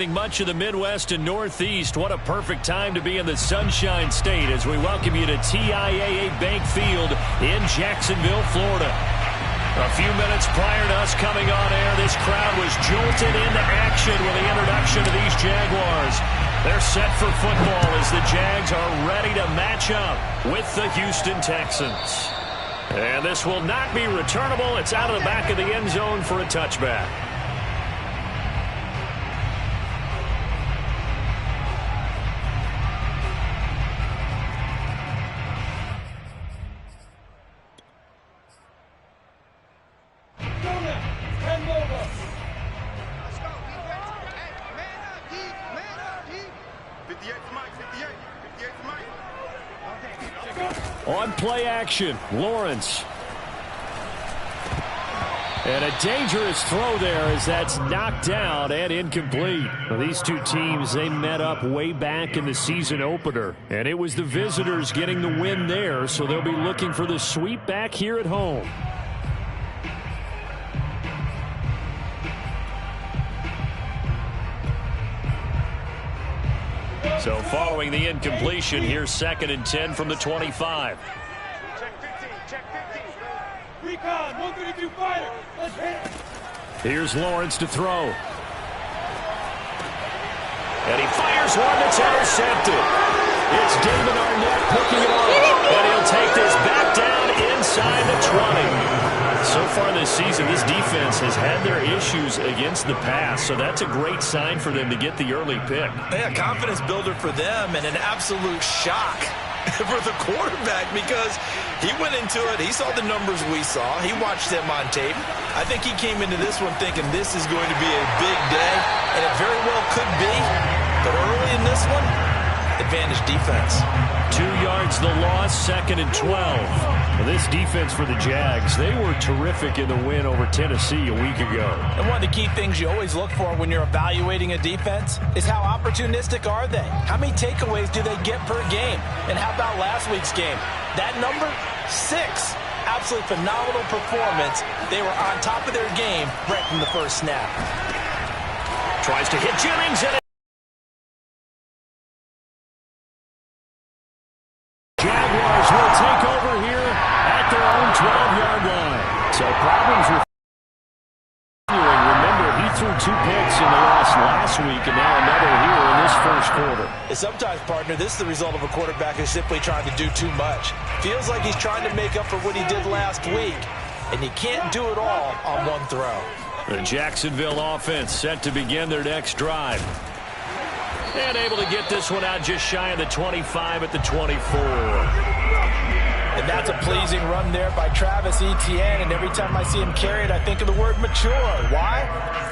Much of the Midwest and Northeast, what a perfect time to be in the Sunshine State as we welcome you to TIAA Bank Field in Jacksonville, Florida. A few minutes prior to us coming on air, this crowd was jolted into action with the introduction of these Jaguars. They're set for football as the Jags are ready to match up with the Houston Texans. And this will not be returnable. It's out of the back of the end zone for a touchback. On play action, Lawrence. And a dangerous throw there as that's knocked down and incomplete. Well, these two teams, they met up way back in the season opener. And it was the visitors getting the win there, so they'll be looking for the sweep back here at home. So following the incompletion, here's 2nd and 10 from the 25. Check 15, check 15. Recon, 132 fighter. Let's hit it. Here's Lawrence to throw. And he fires one that's intercepted. It's Damon Arnett picking it up. And he'll take this back down inside the 20. So far this season, this defense has had their issues against the pass, so that's a great sign for them to get the early pick. Yeah, confidence builder for them and an absolute shock for the quarterback because he went into it. He saw the numbers we saw. He watched them on tape. I think he came into this one thinking this is going to be a big day, and it very well could be. But early in this one, advantage defense. 2 yards the loss, 2nd and 12. Well, this defense for the Jags, they were terrific in the win over Tennessee a week ago. And one of the key things you always look for when you're evaluating a defense is how opportunistic are they? How many takeaways do they get per game? And how about last week's game? That number, 6. Absolutely phenomenal performance. They were on top of their game right from the first snap. Tries to hit Jennings and Jaguars will take over here at their own 12-yard line. So problems with remember, he threw 2 picks in the loss last week and now another here in this first quarter. And sometimes, partner, this is the result of a quarterback who's simply trying to do too much. Feels like he's trying to make up for what he did last week, and you can't do it all on one throw. The Jacksonville offense set to begin their next drive. And able to get this one out just shy of the 25 at the 24. And that's a pleasing run there by Travis Etienne. And every time I see him carry it, I think of the word mature. Why?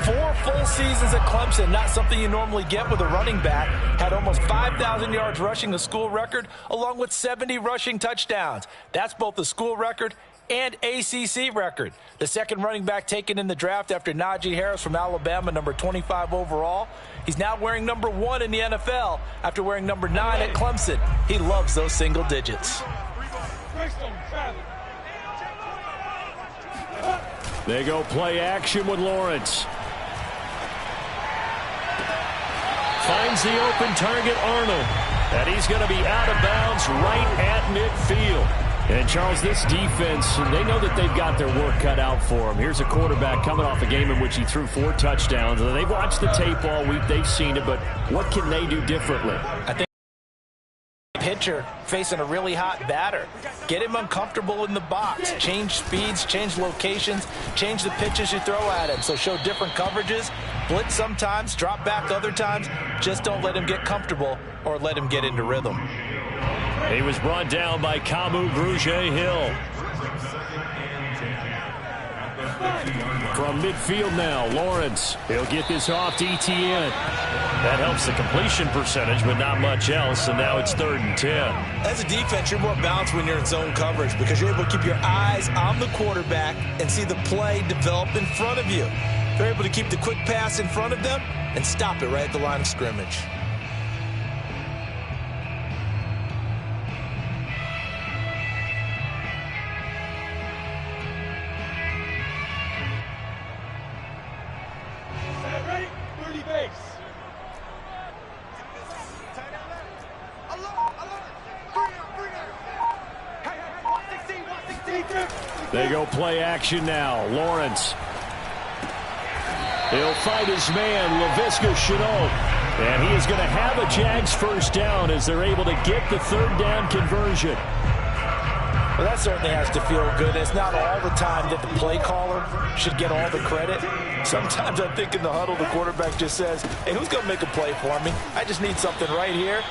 4 full seasons at Clemson, not something you normally get with a running back. Had almost 5,000 yards rushing, the school record, along with 70 rushing touchdowns. That's both the school record and ACC record. The second running back taken in the draft after Najee Harris from Alabama, number 25 overall. He's now wearing number 1 in the NFL after wearing number 9 at Clemson. He loves those single digits. They go play action with Lawrence. Finds the open target, Arnold. And he's going to be out of bounds right at midfield. And, Charles, this defense, they know that they've got their work cut out for them. Here's a quarterback coming off a game in which he threw 4 touchdowns. And they've watched the tape all week. They've seen it. But what can they do differently? I think pitcher facing a really hot batter. Get him uncomfortable in the box. Change speeds, change locations, change the pitches you throw at him. So show different coverages. Blitz sometimes, drop back other times. Just don't let him get comfortable or let him get into rhythm. He was brought down by Kamu Grugier-Hill. From midfield now, Lawrence. He'll get this off to Etienne. That helps the completion percentage, but not much else, and now it's 3rd and 10. As a defense, you're more balanced when you're in zone coverage because you're able to keep your eyes on the quarterback and see the play develop in front of you. They're able to keep the quick pass in front of them and stop it right at the line of scrimmage. Ready? 30 base. They go play action now. Lawrence. He'll fight his man, Laviska Shenault. And he is going to have a Jags first down as they're able to get the third down conversion. Well, that certainly has to feel good. It's not all the time that the play caller should get all the credit. Sometimes I think in the huddle, the quarterback just says, hey, who's going to make a play for me? I just need something right here.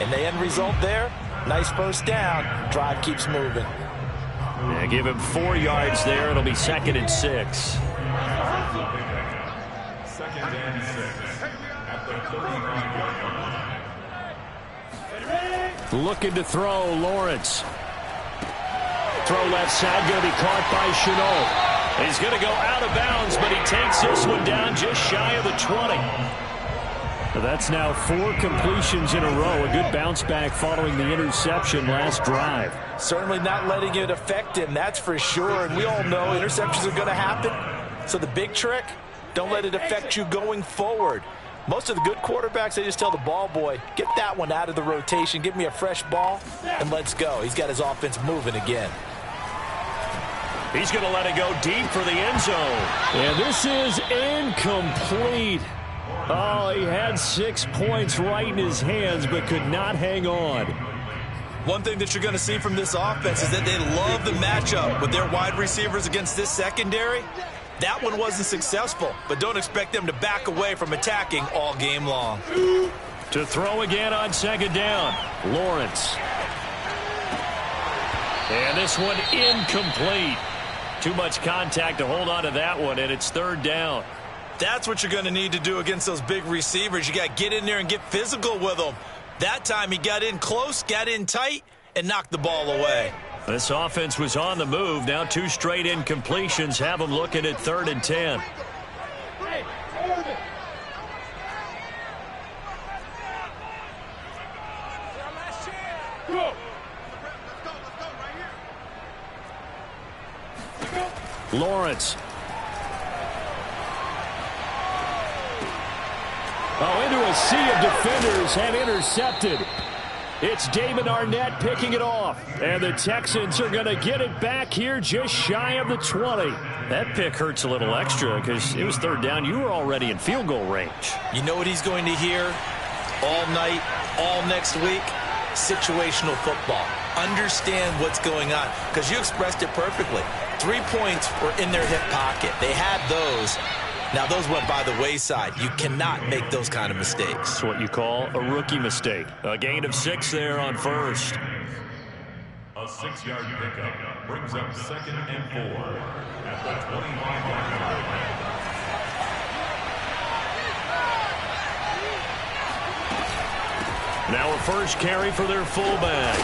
And the end result there, nice first down. Drive keeps moving. Yeah, give him 4 yards there. It'll be 2nd and 6. 2nd and 6 at the 35-yard line. Looking to throw, Lawrence. Throw left side, going to be caught by Shenault. He's going to go out of bounds, but he takes this one down just shy of the 20. That's now 4 completions in a row. A good bounce back following the interception last drive. Certainly not letting it affect him, that's for sure. And we all know interceptions are going to happen. So the big trick, don't let it affect you going forward. Most of the good quarterbacks, they just tell the ball boy, get that one out of the rotation, give me a fresh ball, and let's go. He's got his offense moving again. He's going to let it go deep for the end zone. And this is incomplete. Oh, he had 6 points right in his hands, but could not hang on. One thing that you're going to see from this offense is that they love the matchup with their wide receivers against this secondary. That one wasn't successful, but don't expect them to back away from attacking all game long. To throw again on 2nd down, Lawrence. And this one incomplete. Too much contact to hold on to that one, and it's 3rd down. That's what you're going to need to do against those big receivers. You got to get in there and get physical with them. That time he got in close, got in tight, and knocked the ball away. This offense was on the move. Now 2 straight incompletions have them looking at 3rd and 10. Lawrence. Oh, into a sea of defenders and intercepted. It's Damon Arnett picking it off. And the Texans are going to get it back here just shy of the 20. That pick hurts a little extra because it was 3rd down. You were already in field goal range. You know what he's going to hear all night, all next week? Situational football. Understand what's going on because you expressed it perfectly. 3 points were in their hip pocket. They had those. Now, those went by the wayside. You cannot make those kind of mistakes. That's what you call a rookie mistake. A gain of 6 there on 1st. A 6-yard pickup brings up 2nd and 4 at the 25-yard line. Now a first carry for their fullback.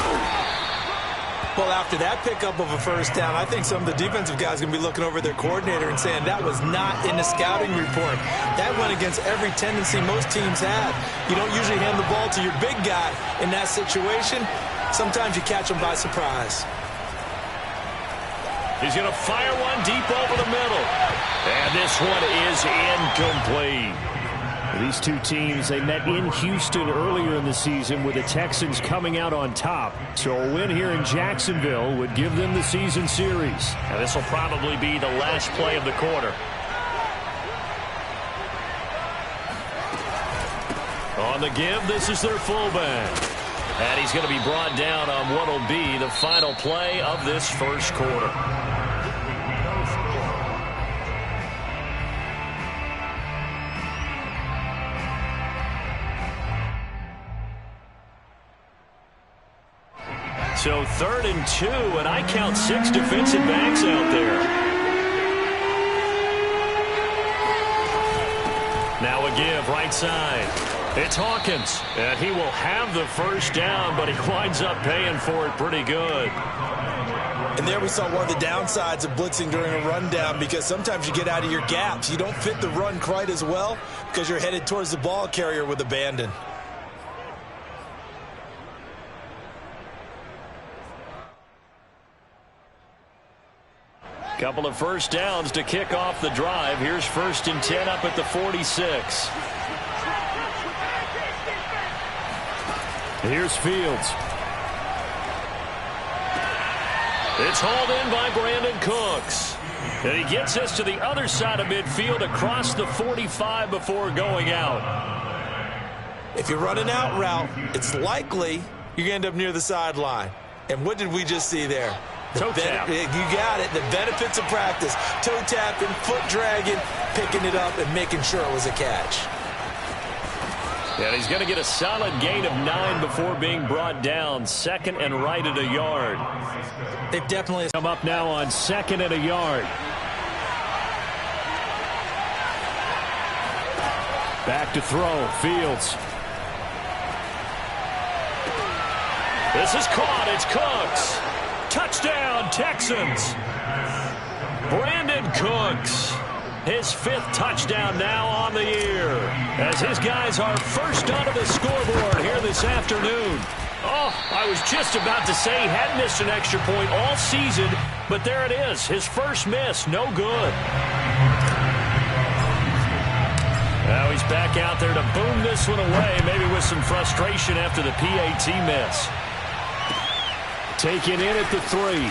Well, after that pickup of a first down, I think some of the defensive guys are going to be looking over their coordinator and saying that was not in the scouting report. That went against every tendency most teams have. You don't usually hand the ball to your big guy in that situation. Sometimes you catch them by surprise. He's going to fire one deep over the middle. And this one is incomplete. These two teams, they met in Houston earlier in the season with the Texans coming out on top. So a win here in Jacksonville would give them the season series. And this will probably be the last play of the quarter. On the give, this is their fullback. And he's going to be brought down on what will be the final play of this first quarter. So 3rd and 2, and I count 6 defensive backs out there. Now a give, right side. It's Hawkins, and he will have the first down, but he winds up paying for it pretty good. And there we saw one of the downsides of blitzing during a rundown because sometimes you get out of your gaps. You don't fit the run quite as well because you're headed towards the ball carrier with abandon. Couple of first downs to kick off the drive. Here's 1st and 10 up at the 46. Here's Fields. It's hauled in by Brandon Cooks. And he gets us to the other side of midfield across the 45 before going out. If you run an out route, it's likely you're going to end up near the sideline. And what did we just see there? Toe tap. You got it. The benefits of practice. Toe tapping, foot dragging, picking it up, and making sure it was a catch. And he's going to get a solid gain of 9 before being brought down. 2nd and right at a yard. They've definitely come up now on 2nd and a yard. Back to throw. Fields. This is caught. It's Cooks. Touchdown, Texans. Brandon Cooks. His 5th touchdown now on the year, as his guys are first onto the scoreboard here this afternoon. Oh, I was just about to say he hadn't missed an extra point all season, but there it is. His first miss, no good. Now he's back out there to boom this one away, maybe with some frustration after the PAT miss. Taken in at the 3.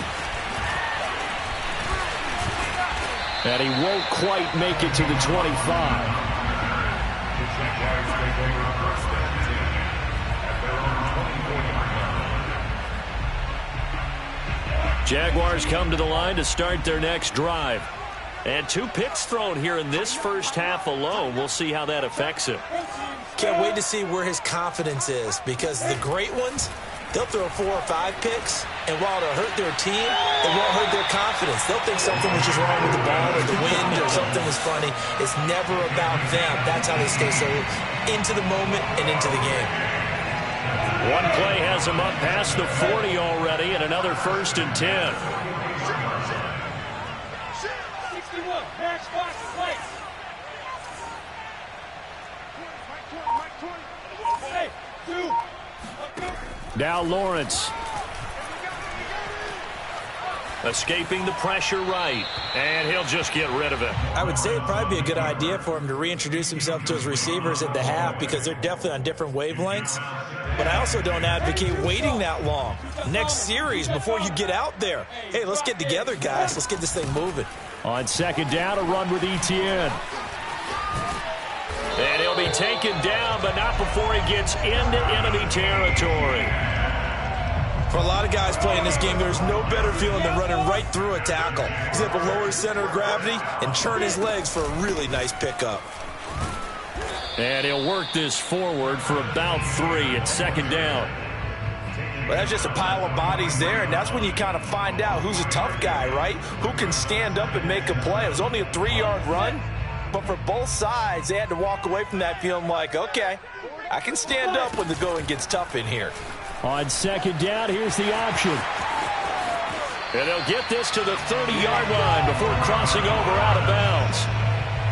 And he won't quite make it to the 25. Jaguars come to the line to start their next drive. And 2 picks thrown here in this first half alone. We'll see how that affects him. Can't wait to see where his confidence is, because the great ones, they'll throw 4 or 5 picks, and while it'll hurt their team, it won't hurt their confidence. They'll think something was just wrong with the ball or the wind or something was funny. It's never about them. That's how they stay so into the moment and into the game. One play has him up past the 40 already, and another 1st and 10. 61, match box place. Hey, 2. Now Lawrence. Escaping the pressure right. And he'll just get rid of it. I would say it'd probably be a good idea for him to reintroduce himself to his receivers at the half, because they're definitely on different wavelengths. But I also don't advocate waiting that long. Next series, before you get out there. Hey, let's get together, guys. Let's get this thing moving. On 2nd down, a run with Etienne. And he'll be taken down, but not before he gets into enemy territory. For a lot of guys playing this game, there's no better feeling than running right through a tackle. He's able to lower his center of gravity and churn his legs for a really nice pickup. And he'll work this forward for about 3 at 2nd down. Well, that's just a pile of bodies there, and that's when you kind of find out who's a tough guy, right? Who can stand up and make a play. It was only a 3-yard run, but for both sides, they had to walk away from that feeling like, okay, I can stand up when the going gets tough in here. On 2nd down, here's the option. And they'll get this to the 30-yard line before crossing over out of bounds.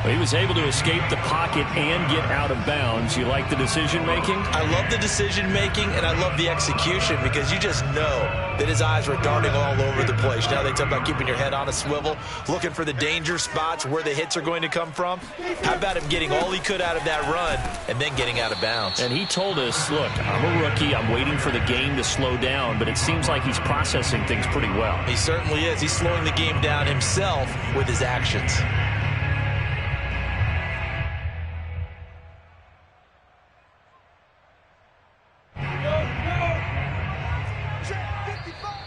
Well, he was able to escape the pocket and get out of bounds. You like the decision-making? I love the decision-making, and I love the execution, because you just know that his eyes were darting all over the place. Now they talk about keeping your head on a swivel, looking for the danger spots where the hits are going to come from. How about him getting all he could out of that run and then getting out of bounds? And he told us, look, I'm a rookie. I'm waiting for the game to slow down, but it seems like he's processing things pretty well. He certainly is. He's slowing the game down himself with his actions.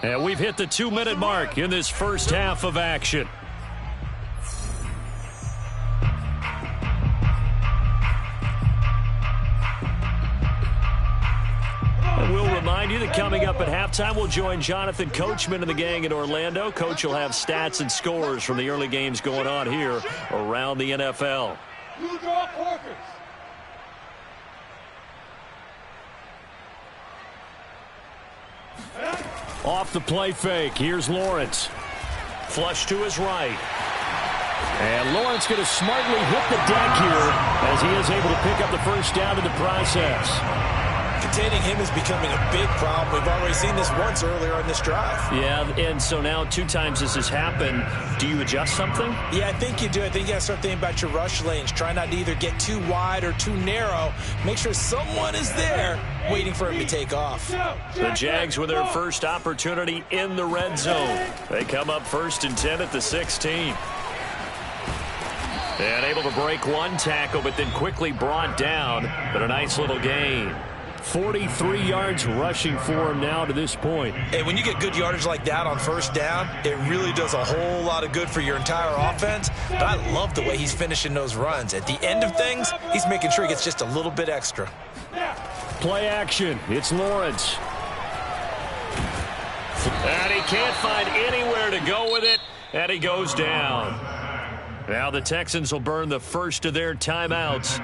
And we've hit the 2-minute mark in this first half of action. And we'll remind you that coming up at halftime, we'll join Jonathan Coachman and the gang in Orlando. Coach will have stats and scores from the early games going on here around the NFL. You draw Porkers. Off the play fake, here's Lawrence. Flush to his right. And Lawrence going to smartly hit the deck here as he is able to pick up the first down in the process. Containing him is becoming a big problem. We've already seen this once earlier on this drive. Yeah, and so now 2 times this has happened. Do you adjust something? Yeah, I think you do. I think you got to start thinking about your rush lanes. Try not to either get too wide or too narrow. Make sure someone is there waiting for him to take off. The Jags with their first opportunity in the red zone. They come up 1st and 10 at the 16. And able to break one tackle, but then quickly brought down. But a nice little gain. 43 yards rushing for him now to this point. And when you get good yardage like that on 1st down, it really does a whole lot of good for your entire offense. But I love the way he's finishing those runs. At the end of things, he's making sure he gets just a little bit extra. Play action. It's Lawrence. And he can't find anywhere to go with it. And he goes down. Now the Texans will burn the first of their timeouts.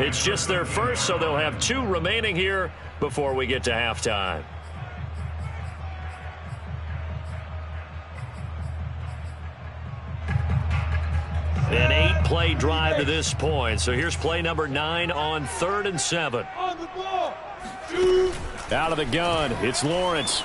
It's just their first, so they'll have 2 remaining here before we get to halftime. An 8-play drive to this point. So here's play number 9 on 3rd and 7. On the ball. Out of the gun, it's Lawrence.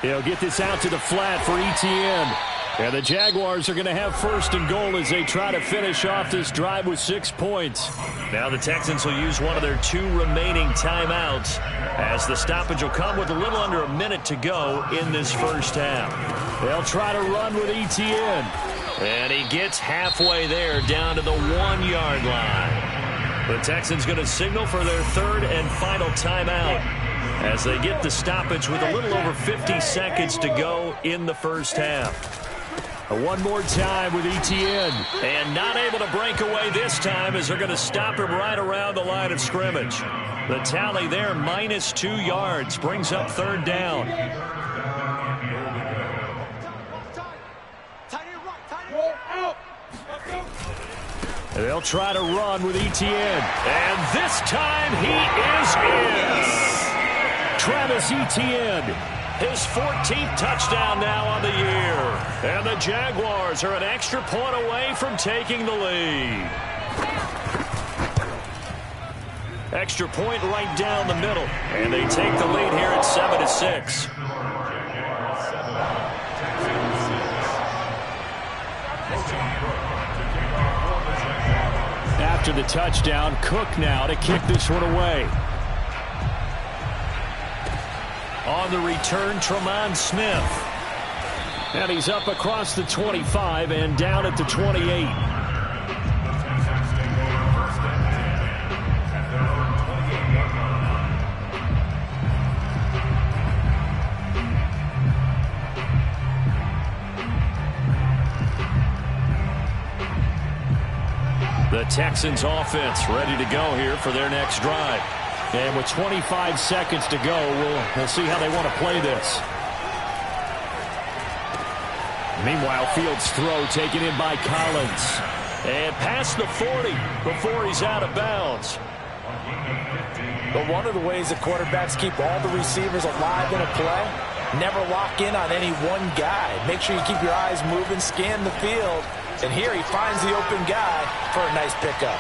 He'll get this out to the flat for Etienne. And the Jaguars are going to have 1st and goal as they try to finish off this drive with 6 points. Now the Texans will use one of their 2 remaining timeouts as the stoppage will come with a little under a minute to go in this first half. They'll try to run with Etienne. And he gets halfway there down to the 1-yard line. The Texans going to signal for their 3rd and final timeout as they get the stoppage with a little over 50 seconds to go in the first half. One more time with Etienne. And not able to break away this time as they're going to stop him right around the line of scrimmage. The tally there, -2 yards, brings up 3rd down. They'll try to run with Etienne. And this time he is in. Travis Etienne. His 14th touchdown now on the year. And the Jaguars are an extra point away from taking the lead. Extra point right down the middle. And they take the lead here at 7-6. After the touchdown, Cook now to kick this one away. On the return, Tremont Smith. And he's up across the 25 and down at the 28. The Texans offense ready to go here for their next drive. And with 25 seconds to go, we'll see how they want to play this. Meanwhile, Fields' throw taken in by Collins. And past the 40 before he's out of bounds. But one of the ways that quarterbacks keep all the receivers alive in a play, never lock in on any one guy. Make sure you keep your eyes moving, scan the field. And here he finds the open guy for a nice pickup.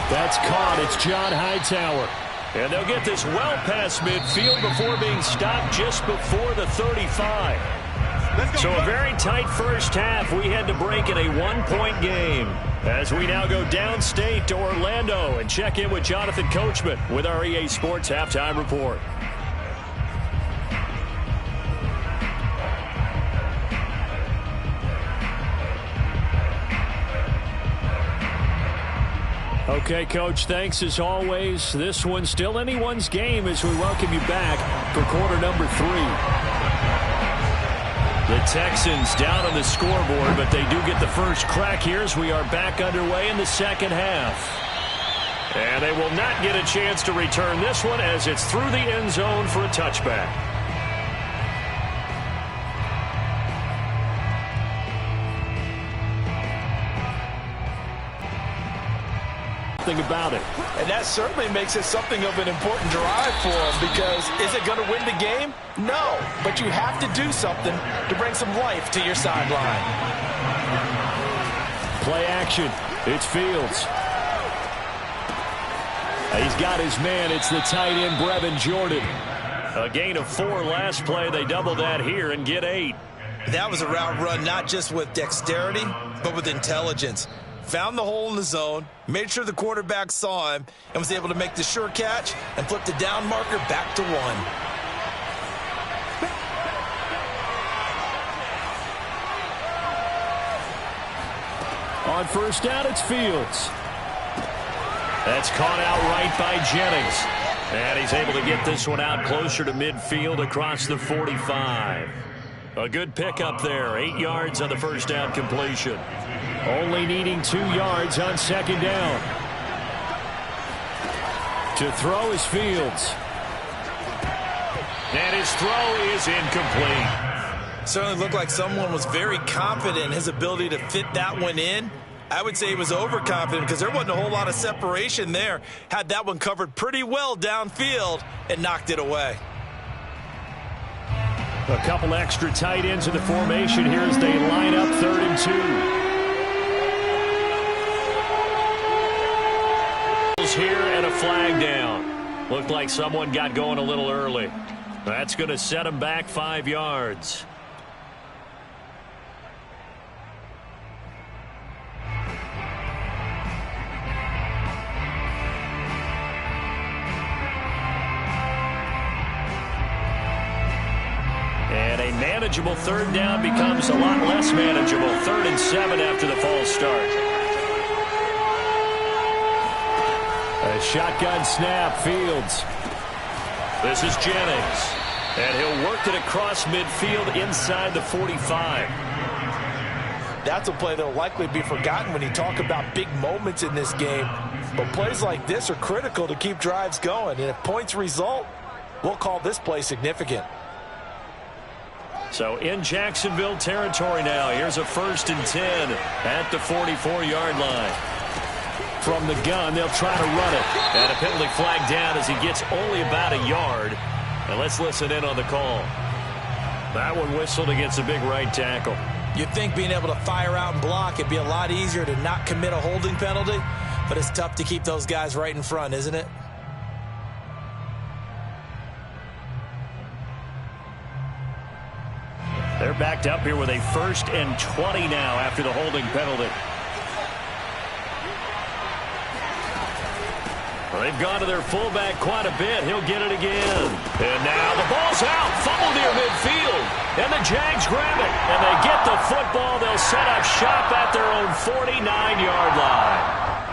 That's caught. It's John Hightower. And they'll get this well past midfield before being stopped just before the 35. So a very tight first half. We had to break in a 1-point game. As we now go downstate to Orlando and check in with Jonathan Coachman with our EA Sports Halftime Report. Okay, Coach, thanks as always. This one's still anyone's game as we welcome you back for quarter number 3. The Texans down on the scoreboard, but they do get the first crack here as we are back underway in the second half. And they will not get a chance to return this one as it's through the end zone for a touchback. About it. And that certainly makes it something of an important drive for him, because is it going to win the game? No, but you have to do something to bring some life to your sideline. Play action. It's Fields. He's got his man. It's the tight end, Brevin Jordan. A gain of 4 last play. They double that here and get 8. That was a route run not just with dexterity, but with intelligence. Found the hole in the zone, made sure the quarterback saw him, and was able to make the sure catch and flip the down marker back to 1. On first down, it's Fields. That's caught out right by Jennings. And he's able to get this one out closer to midfield across the 45. A good pickup there. 8 yards on the first down completion. Only needing 2 yards on second down. To throw is Fields. And his throw is incomplete. Certainly looked like someone was very confident in his ability to fit that one in. I would say he was overconfident because there wasn't a whole lot of separation there. Had that one covered pretty well downfield and knocked it away. A couple extra tight ends in the formation here as they line up 3rd and 2. Here and a flag down. Looked like someone got going a little early. That's going to set him back 5 yards. And a manageable 3rd down becomes a lot less manageable. 3rd and 7 after the false start. A shotgun snap, Fields. This is Jennings. And he'll work it across midfield inside the 45. That's a play that will likely be forgotten when you talk about big moments in this game. But plays like this are critical to keep drives going. And if points result, we'll call this play significant. So in Jacksonville territory now. Here's a 1st and 10 at the 44-yard line. From the gun, they'll try to run it. And a penalty flag down as he gets only about a yard. And let's listen in on the call. That one whistled against a big right tackle. You'd think being able to fire out and block, it'd be a lot easier to not commit a holding penalty. But it's tough to keep those guys right in front, isn't it? They're backed up here with a 1st and 20 now after the holding penalty. Well, they've gone to their fullback quite a bit. He'll get it again. And now the ball's out. Fumble near midfield. And the Jags grab it. And they get the football. They'll set up shop at their own 49-yard line.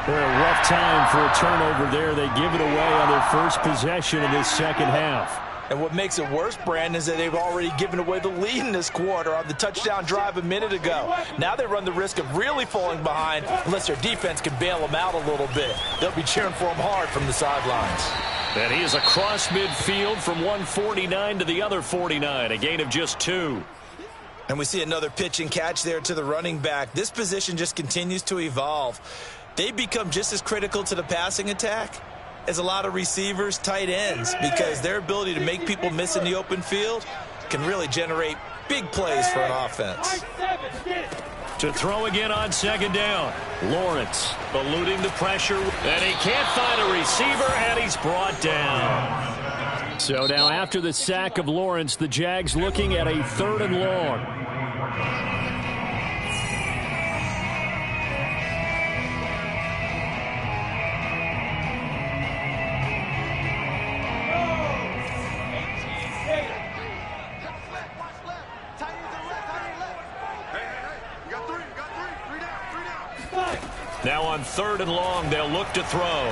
They're a rough time for a turnover there. They give it away on their first possession in this second half. And what makes it worse, Brandon, is that they've already given away the lead in this quarter on the touchdown drive a minute ago. Now they run the risk of really falling behind unless their defense can bail them out a little bit. They'll be cheering for them hard from the sidelines. And he is across midfield from one 49 to the other 49, a gain of just 2. And we see another pitch and catch there to the running back. This position just continues to evolve. They become just as critical to the passing attack as a lot of receivers, tight ends, because their ability to make people miss in the open field can really generate big plays for an offense. To throw again on second down. Lawrence eluding the pressure, and he can't find a receiver, and he's brought down. So now after the sack of Lawrence, the Jags looking at a 3rd and long. Now on 3rd and long, they'll look to throw.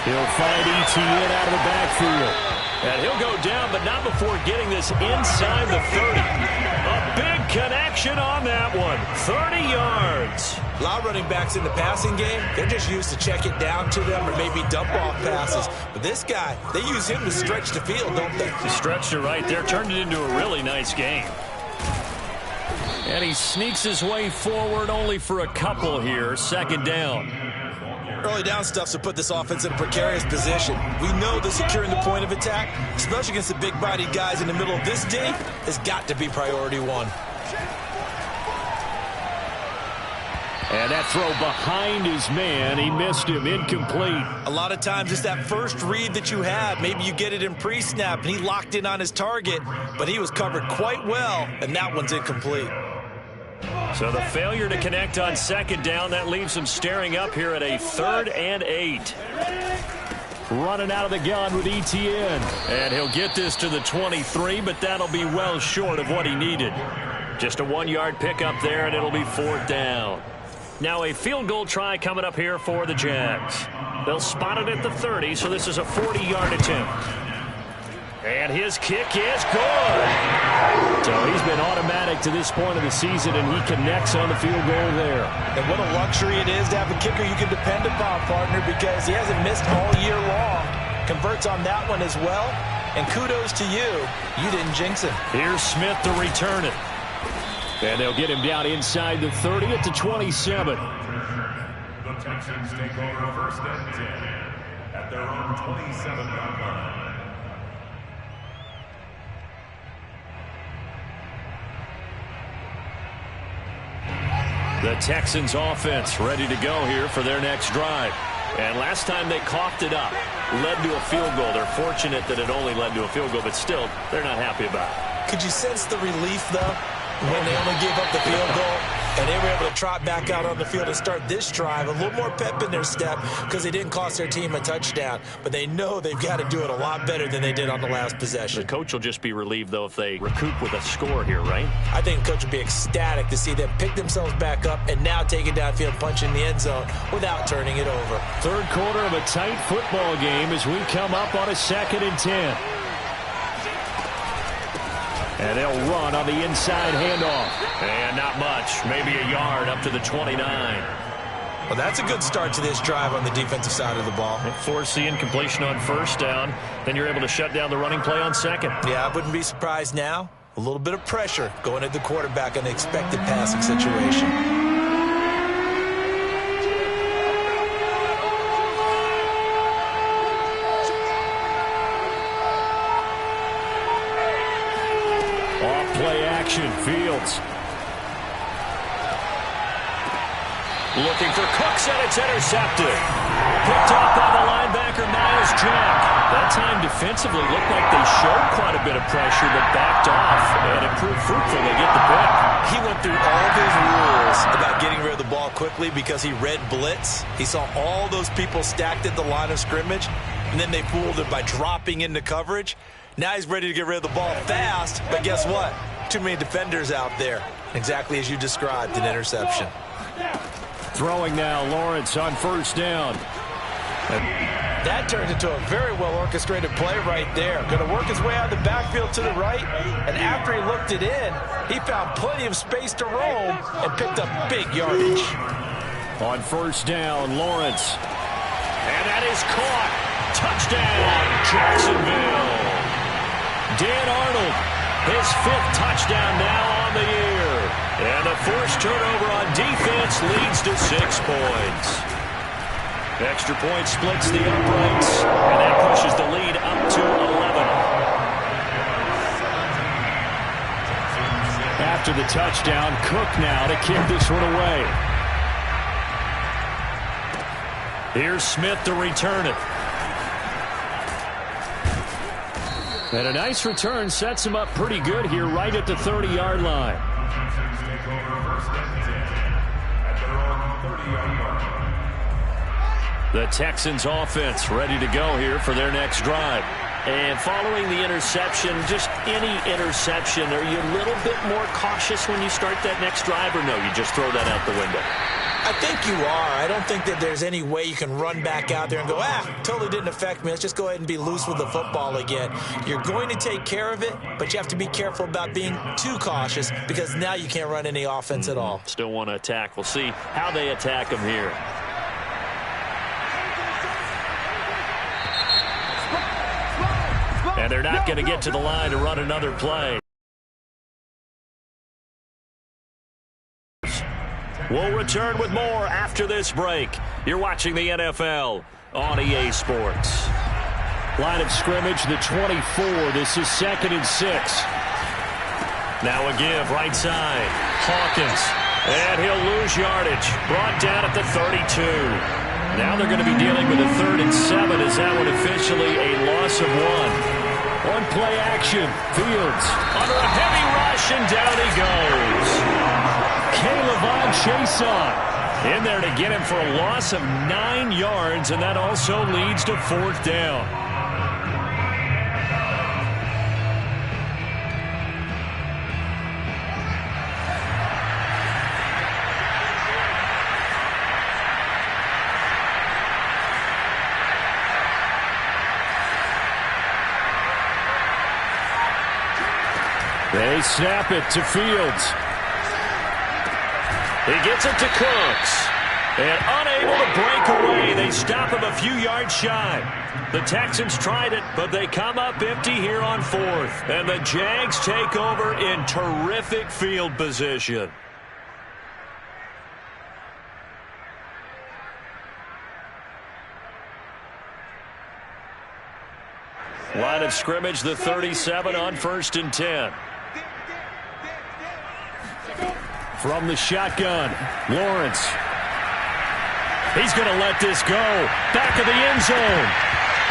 He'll find Etienne out of the backfield. And he'll go down, but not before getting this inside the 30. A big connection on that one. 30 yards. A lot of running backs in the passing game, they're just used to check it down to them or maybe dump off passes. But this guy, they use him to stretch the field, don't they? He stretched it right there, turned it into a really nice game. And he sneaks his way forward only for a couple here. 2nd down. Early down stuff to put this offense in a precarious position. We know that securing the point of attack, especially against the big-bodied guys in the middle of this D, has got to be priority 1. And that throw behind his man, he missed him, incomplete. A lot of times it's that first read that you have. Maybe you get it in pre-snap, and he locked in on his target, but he was covered quite well, and that one's incomplete. So the failure to connect on second down, that leaves him staring up here at a 3rd and 8. Running out of the gun with Etienne. And he'll get this to the 23, but that'll be well short of what he needed. Just a 1-yard pickup there, and it'll be 4th down. Now a field goal try coming up here for the Jags. They'll spot it at the 30, so this is a 40-yard attempt. And his kick is good. So he's been automatic to this point of the season, and he connects on the field goal there. And what a luxury it is to have a kicker you can depend upon, partner, because he hasn't missed all year long. Converts on that one as well. And kudos to you. You didn't jinx him. Here's Smith to return it. And they'll get him down inside the 30 at the 27. The Texans take over 1st and 10 at their own 27-yard line. The Texans offense ready to go here for their next drive. And last time they coughed it up, led to a field goal. They're fortunate that it only led to a field goal, but still, they're not happy about it. Could you sense the relief, though, when they only gave up the field goal and they were able to trot back out on the field and start this drive? A little more pep in their step because they didn't cost their team a touchdown, but they know they've got to do it a lot better than they did on the last possession. The coach will just be relieved, though, if they recoup with a score here, right? I think the coach will be ecstatic to see them pick themselves back up and now take it downfield, punch in the end zone without turning it over. 3rd quarter of a tight football game as we come up on a 2nd and 10. And they'll run on the inside handoff. And not much, maybe a yard up to the 29. Well, that's a good start to this drive on the defensive side of the ball. Force the incompletion on 1st down. Then you're able to shut down the running play on 2nd. Yeah, I wouldn't be surprised now. A little bit of pressure going at the quarterback in an expected passing situation. Play action, Fields. Looking for Cooks, and it's intercepted. Picked up by the linebacker, Miles Jack. That time defensively looked like they showed quite a bit of pressure, but backed off, and it proved fruitful. They get the pick. He went through all those rules about getting rid of the ball quickly because he read blitz. He saw all those people stacked at the line of scrimmage, and then they fooled him by dropping into coverage. Now he's ready to get rid of the ball fast, but guess what? Too many defenders out there. Exactly as you described, an interception. Throwing now, Lawrence on 1st down. That turned into a very well-orchestrated play right there. Going to work his way out of the backfield to the right, and after he looked it in, he found plenty of space to roam and picked up big yardage. On 1st down, Lawrence. And that is caught. Touchdown, Jacksonville. Dan Arnold, his 5th touchdown now on the year. And the forced turnover on defense leads to 6 points. Extra point splits the uprights, and that pushes the lead up to 11. After the touchdown, Cook now to kick this one away. Here's Smith to return it. And a nice return sets him up pretty good here right at the 30-yard line. The Texans offense ready to go here for their next drive. And following the interception, just any interception, are you a little bit more cautious when you start that next drive, or no, you just throw that out the window? I think you are. I don't think that there's any way you can run back out there and go, totally didn't affect me. Let's just go ahead and be loose with the football again. You're going to take care of it, but you have to be careful about being too cautious because now you can't run any offense at all. Still want to attack. We'll see how they attack them here. And they're not going to get to the line to run another play. We'll return with more after this break. You're watching the NFL on EA Sports. Line of scrimmage, the 24. This is 2nd and 6. Now a give, right side. Hawkins. And he'll lose yardage. Brought down at the 32. Now they're going to be dealing with a 3rd and 7 as that one officially a loss of 1. On play action, Fields under a heavy rush, and down he goes. K'Lavon Chaisson in there to get him for a loss of 9 yards, and that also leads to 4th down. They snap it to Fields. He gets it to Cooks. And unable to break away. They stop him a few yards shy. The Texans tried it, but they come up empty here on 4th. And the Jags take over in terrific field position. Line of scrimmage, the 37 on 1st and 10. From the shotgun, Lawrence. He's going to let this go. Back of the end zone.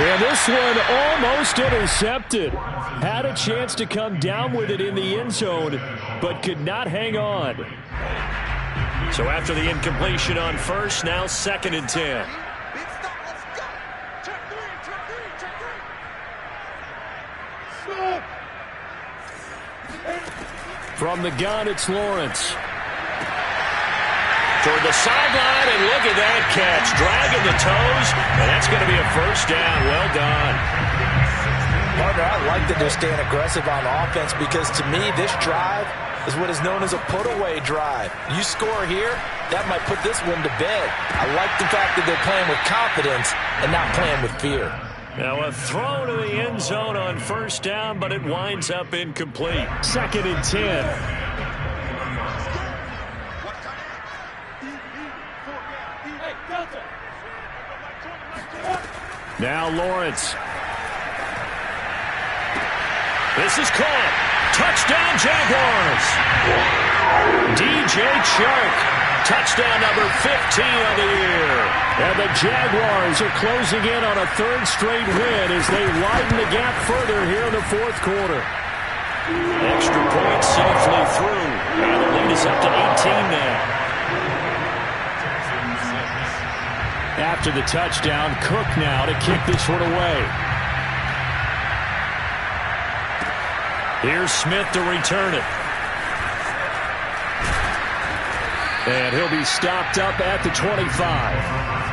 And this one almost intercepted. Had a chance to come down with it in the end zone, but could not hang on. So after the incompletion on 1st, now 2nd and 10. From the gun, it's Lawrence. Toward the sideline, and look at that catch. Dragging the toes, and that's going to be a 1st down. Well done. Partner, I like that they're staying aggressive on offense because, to me, this drive is what is known as a put-away drive. You score here, that might put this one to bed. I like the fact that they're playing with confidence and not playing with fear. Now a throw to the end zone on 1st down, but it winds up incomplete. 2nd and 10. Now Lawrence. This is caught. Touchdown Jaguars. DJ Chark. Touchdown number 15 of the year. And the Jaguars are closing in on a 3rd straight win as they widen the gap further here in the 4th quarter. Extra point safely through. And the lead is up to 18 now. After the touchdown, Cook now to kick this one away. Here's Smith to return it. And he'll be stopped up at the 25.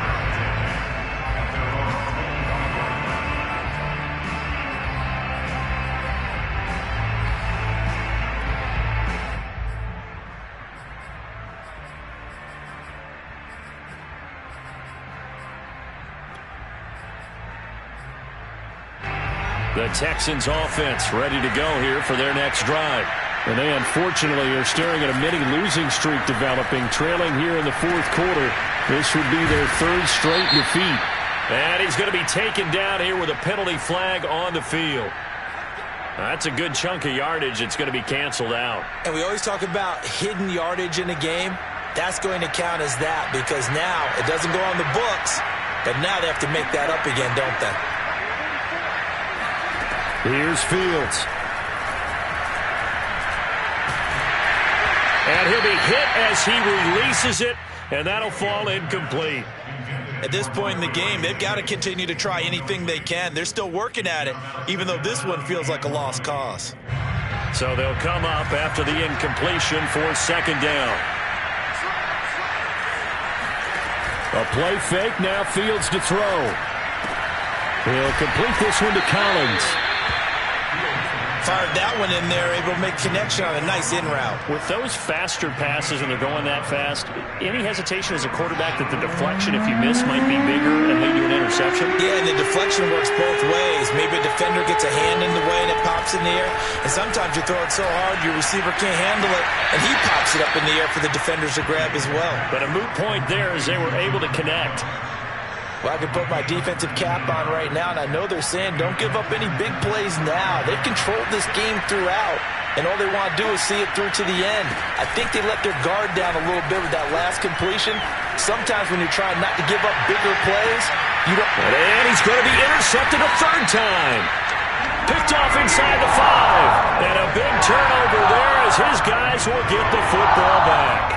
The Texans offense ready to go here for their next drive. And they unfortunately are staring at a mini losing streak developing, trailing here in the 4th quarter. This would be their 3rd straight defeat. And he's going to be taken down here with a penalty flag on the field. That's a good chunk of yardage. It's going to be canceled out. And we always talk about hidden yardage in a game. That's going to count as that because now it doesn't go on the books, but now they have to make that up again, don't they? Here's Fields. And he'll be hit as he releases it, and that'll fall incomplete. At this point in the game, they've got to continue to try anything they can. They're still working at it, even though this one feels like a lost cause. So they'll come up after the incompletion for 2nd down. A play fake, now Fields to throw. He'll complete this one to Collins. Fired that one in there, able to make connection on a nice in route. With those faster passes and they're going that fast, any hesitation as a quarterback that the deflection, if you miss, might be bigger and lead to an interception? Yeah, and the deflection works both ways. Maybe a defender gets a hand in the way and it pops in the air. And sometimes you throw it so hard your receiver can't handle it, and he pops it up in the air for the defenders to grab as well. But a moot point there as they were able to connect. Well, I can put my defensive cap on right now, and I know they're saying don't give up any big plays now. They've controlled this game throughout. and all they want to do is see it through to the end. I think they let their guard down a little bit with that last completion. Sometimes when you're trying not to give up bigger plays, you don't... And he's going to be intercepted a third time. Picked off inside the 5. And a big turnover there as his guys will get the football back.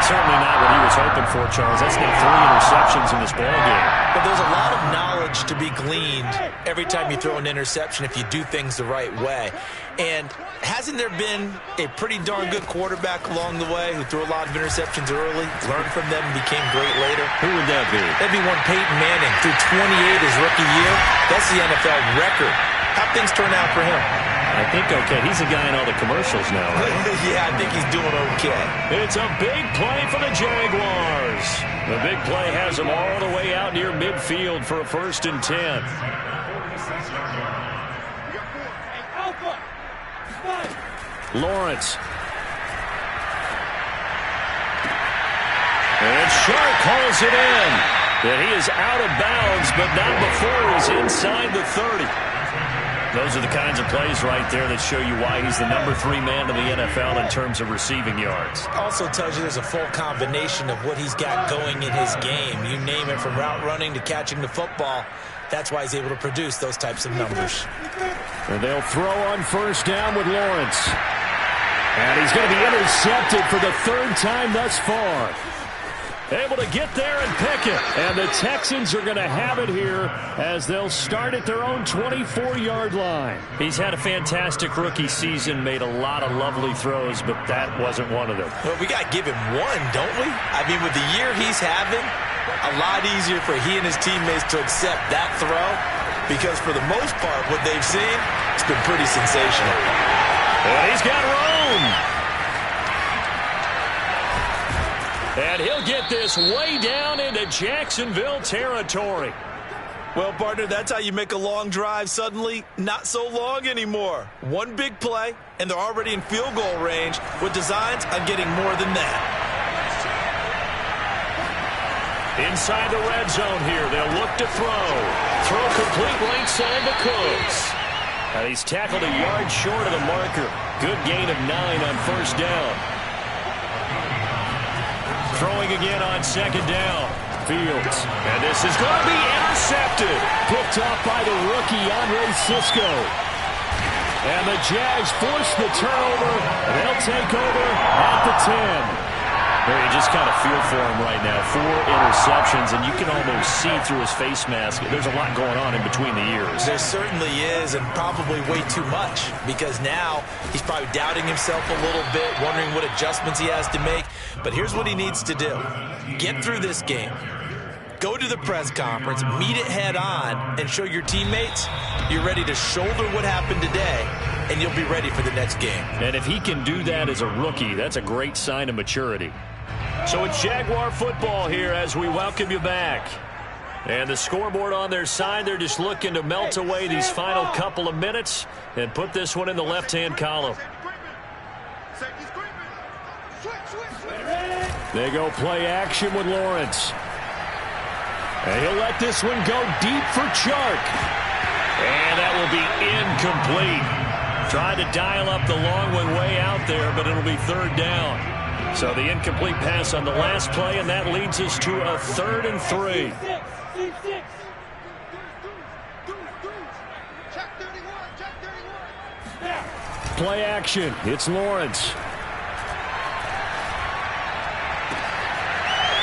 Certainly not what he was hoping for, Charles. That's now 3 interceptions in this ballgame. But there's a lot of knowledge to be gleaned every time you throw an interception if you do things the right way. And hasn't there been a pretty darn good quarterback along the way who threw a lot of interceptions early, learned from them, and became great later? Who would that be? That'd be one Peyton Manning. Threw 28 his rookie year. That's the NFL record. How'd things turn out for him? I think okay. He's a guy in all the commercials now, right? Yeah, I think he's doing okay. It's a big play for the Jaguars. The big play has them all the way out near midfield for a 1st and 10. Lawrence. And Shark hauls it in. And he is out of bounds, but not before he's inside the 30. Those are the kinds of plays right there that show you why he's the number 3 man in the NFL in terms of receiving yards. Also tells you there's a full combination of what he's got going in his game. You name it, from route running to catching the football. That's why he's able to produce those types of numbers. And they'll throw on 1st down with Lawrence. And he's going to be intercepted for the 3rd time thus far. Able to get there and pick it. And the Texans are going to have it here as they'll start at their own 24-yard line. He's had a fantastic rookie season, made a lot of lovely throws, but that wasn't one of them. Well, we got to give him one, don't we? I mean, with the year he's having, a lot easier for he and his teammates to accept that throw, because for the most part, what they've seen, it's been pretty sensational. And he's got room. And he'll get this way down into Jacksonville territory. Well, partner, that's how you make a long drive suddenly not so long anymore. One big play, and they're already in field goal range with designs on getting more than that. Inside the red zone here, they'll look to throw. Throw complete right side to Cooks. And he's tackled a yard short of the marker. Good gain of 9 on 1st down. Throwing again on 2nd down. Fields. And this is going to be intercepted. Picked off by the rookie, Andre Cisco. And the Jags force the turnover. They'll take over at the 10. You just kind of feel for him right now. 4 interceptions, and you can almost see through his face mask. There's a lot going on in between the ears. There certainly is, and probably way too much, because now he's probably doubting himself a little bit, wondering what adjustments he has to make. But here's what he needs to do. Get through this game. Go to the press conference, meet it head on, and show your teammates you're ready to shoulder what happened today, and you'll be ready for the next game. And if he can do that as a rookie, that's a great sign of maturity. So it's Jaguar football here as we welcome you back. And the scoreboard on their side, they're just looking to melt away these final couple of minutes and put this one in the left-hand column. They go play action with Lawrence. And he'll let this one go deep for Chark. And that will be incomplete. Tried to dial up the long one way out there, but it'll be 3rd down. So the incomplete pass on the last play, and that leads us to a 3rd and 3. Play action. It's Lawrence.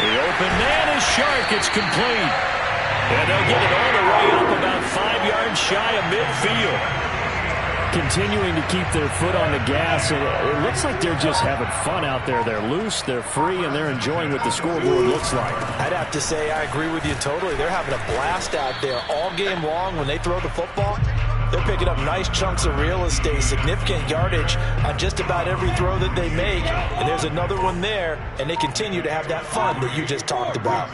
The open man is Shark. It's complete. And they'll get it all the way up about 5 yards shy of midfield. Continuing to keep their foot on the gas, and it looks like they're just having fun out there. They're loose, they're free, and they're enjoying what the scoreboard looks like. I'd have to say I agree with you totally. They're having a blast out there all game long. When they throw the football, they're picking up nice chunks of real estate, significant yardage on just about every throw that they make. And there's another one there, and they continue to have that fun that you just talked about.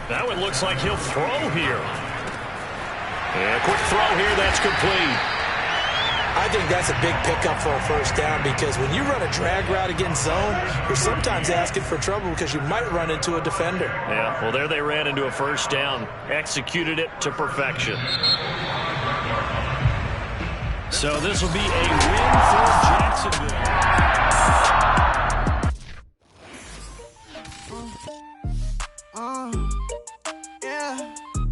That one looks like he'll throw here. And a quick throw here, that's complete. I think that's a big pickup for a 1st down, because when you run a drag route against zone, you're sometimes asking for trouble because you might run into a defender. Yeah, well, there they ran into a 1st down. Executed it to perfection. So this will be a win for Jacksonville.